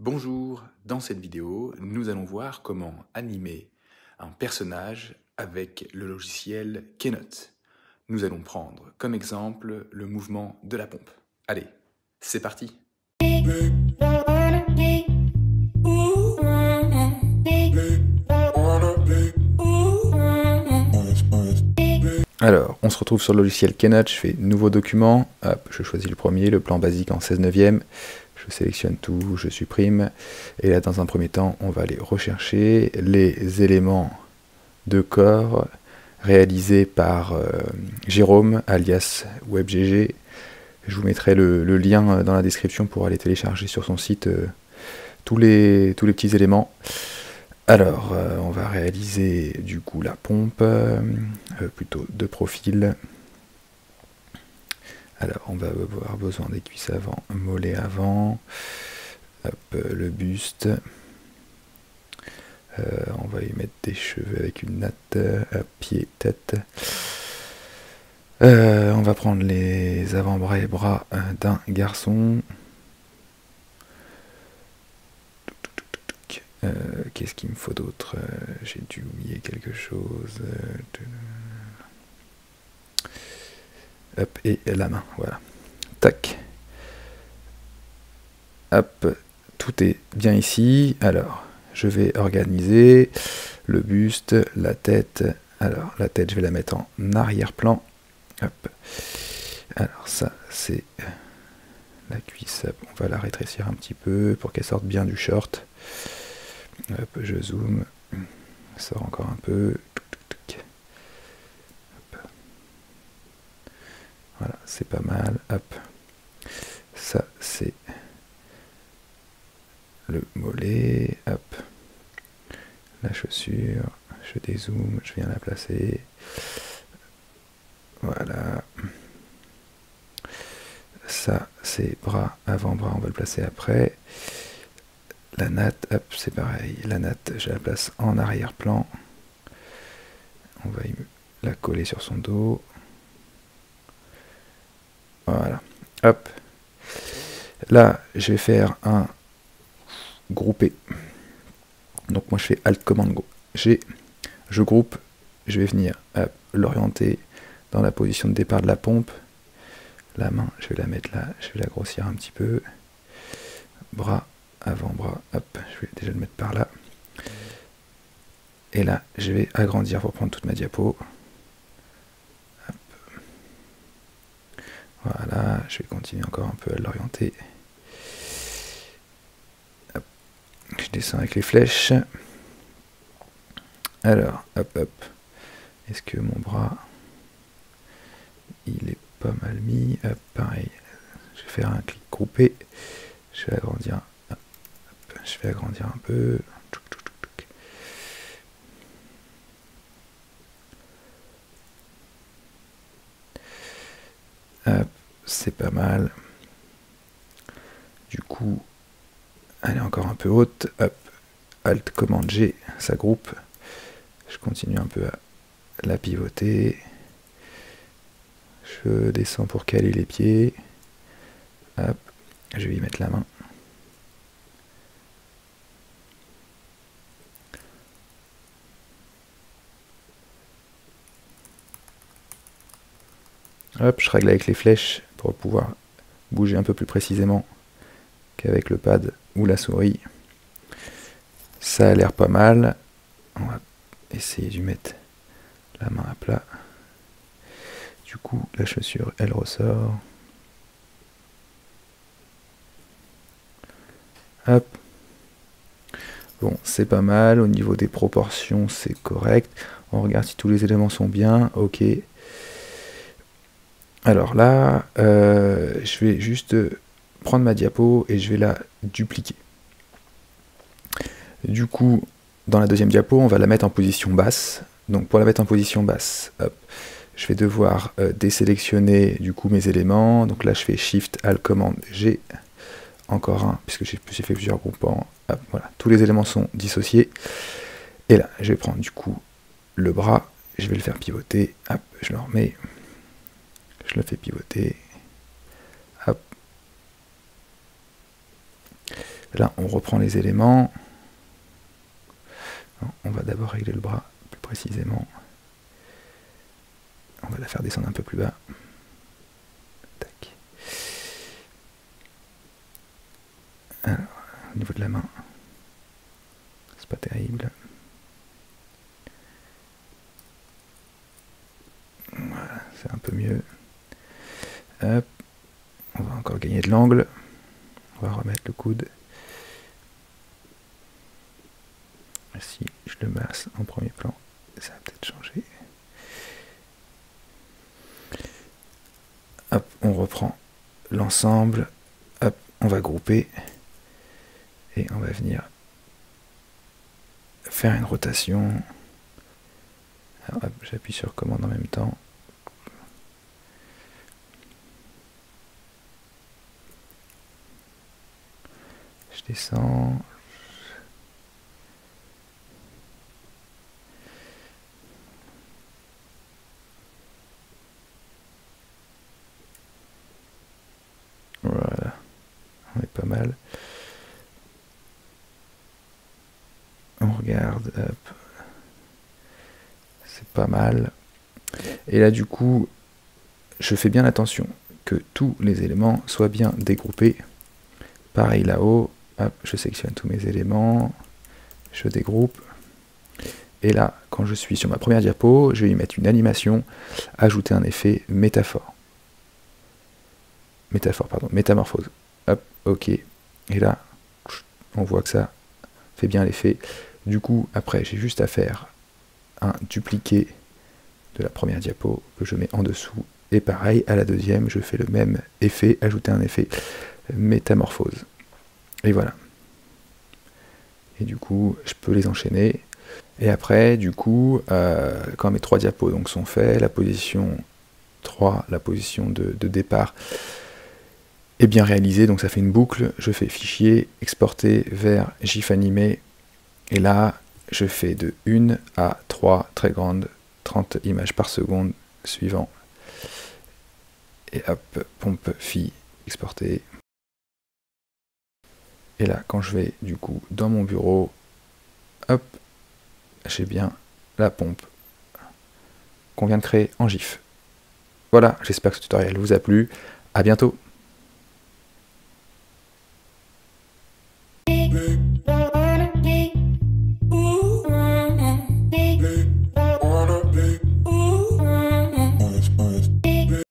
Bonjour, dans cette vidéo, nous allons voir comment animer un personnage avec le logiciel Keynote. Nous allons prendre comme exemple le mouvement de la pompe. Allez, c'est parti! Alors, on se retrouve sur le logiciel Keynote, je fais nouveau document, hop, je choisis le premier, le plan basique en 16/9, je sélectionne tout, je supprime, et là dans un premier temps, on va aller rechercher les éléments de corps réalisés par Jérôme, alias WebGG. Je vous mettrai le lien dans la description pour aller télécharger sur son site tous les petits éléments. Alors, on va réaliser du coup la pompe, plutôt de profil. Alors, on va avoir besoin des cuisses avant, mollets avant, hop, le buste. On va y mettre des cheveux avec une natte, pied, tête. On va prendre les avant-bras et bras d'un garçon. Qu'est-ce qu'il me faut d'autre? J'ai dû oublier quelque chose. Hop, et la main, voilà. Tac. Hop, tout est bien ici. Alors, je vais organiser le buste, la tête. Alors, la tête, je vais la mettre en arrière-plan. Hop. Alors, ça, c'est la cuisse. Hop, on va la rétrécir un petit peu pour qu'elle sorte bien du short. Hop, je zoome, ça sort encore un peu. Hop. Voilà, c'est pas mal. Hop. Ça, c'est le mollet. Hop. La chaussure, je dézoome, je viens la placer. Voilà. Ça, c'est bras, avant-bras, on va le placer après. La natte, hop, c'est pareil. La natte, je la place en arrière-plan. On va la coller sur son dos. Voilà. Hop. Là, je vais faire un groupé. Donc moi, je fais Alt Command Go. Je groupe. Je vais venir l'orienter dans la position de départ de la pompe. La main, je vais la mettre là. Je vais la grossir un petit peu. Bras. Avant-bras, hop, je vais déjà le mettre par là. Et là, je vais agrandir pour prendre toute ma diapo. Hop. Voilà, je vais continuer encore un peu à l'orienter. Je descends avec les flèches. Alors, hop, hop. Est-ce que mon bras, il est pas mal mis? Hop, pareil. Je vais faire un clic groupé. Je vais agrandir. Je vais agrandir un peu. C'est pas mal. Du coup, elle est encore un peu haute. Hop, Alt Command G, ça groupe. Je continue un peu à la pivoter. Je descends pour caler les pieds. Hop, je vais y mettre la main. Hop, je règle avec les flèches pour pouvoir bouger un peu plus précisément qu'avec le pad ou la souris. Ça a l'air pas mal. On va essayer de mettre la main à plat. Du coup, la chaussure, elle ressort. Hop. Bon, c'est pas mal. Au niveau des proportions, c'est correct. On regarde si tous les éléments sont bien. Ok. Alors là, je vais juste prendre ma diapo et je vais la dupliquer. Du coup, dans la deuxième diapo, on va la mettre en position basse. Donc pour la mettre en position basse, hop, je vais devoir désélectionner du coup mes éléments. Donc là, je fais Shift Alt Command G. Encore un, puisque j'ai fait plusieurs groupements. Hop, voilà, tous les éléments sont dissociés. Et là, je vais prendre du coup le bras, je vais le faire pivoter. Hop, je le remets. Je le fais pivoter. Hop. Là, on reprend les éléments. Non, on va d'abord régler le bras plus précisément. On va la faire descendre un peu plus bas. Tac. Alors, au niveau de la main, c'est pas terrible. Voilà, c'est un peu mieux. Hop. On va encore gagner de l'angle. On va remettre le coude. Si je le masse en premier plan, ça va peut-être changer. Hop, on reprend l'ensemble. Hop, on va grouper. Et on va venir faire une rotation. Alors, hop, j'appuie sur commande en même temps. Je descends. Voilà, on est pas mal. On regarde, hop. C'est pas mal. Et là, du coup, je fais bien attention que tous les éléments soient bien dégroupés. Pareil là-haut, hop, je sélectionne tous mes éléments, je dégroupe. Et là, quand je suis sur ma première diapo, je vais y mettre une animation, ajouter un effet métaphore. Métamorphose. Hop, ok. Et là, on voit que ça fait bien l'effet. Du coup, après, j'ai juste à faire un dupliqué de la première diapo que je mets en dessous. Et pareil, à la deuxième, je fais le même effet, ajouter un effet métamorphose. Et voilà. Et du coup, je peux les enchaîner. Et après, du coup, quand mes 3 diapos donc, sont faits, la position 3, la position de départ est bien réalisée, donc ça fait une boucle. Je fais fichier, exporter vers GIF animé. Et là, je fais de 1 à 3 très grandes, 30 images par seconde, suivant. Et hop, pompe fi, exporter. Et là, quand je vais du coup dans mon bureau, hop, j'ai bien la pompe qu'on vient de créer en GIF. Voilà, j'espère que ce tutoriel vous a plu. À bientôt.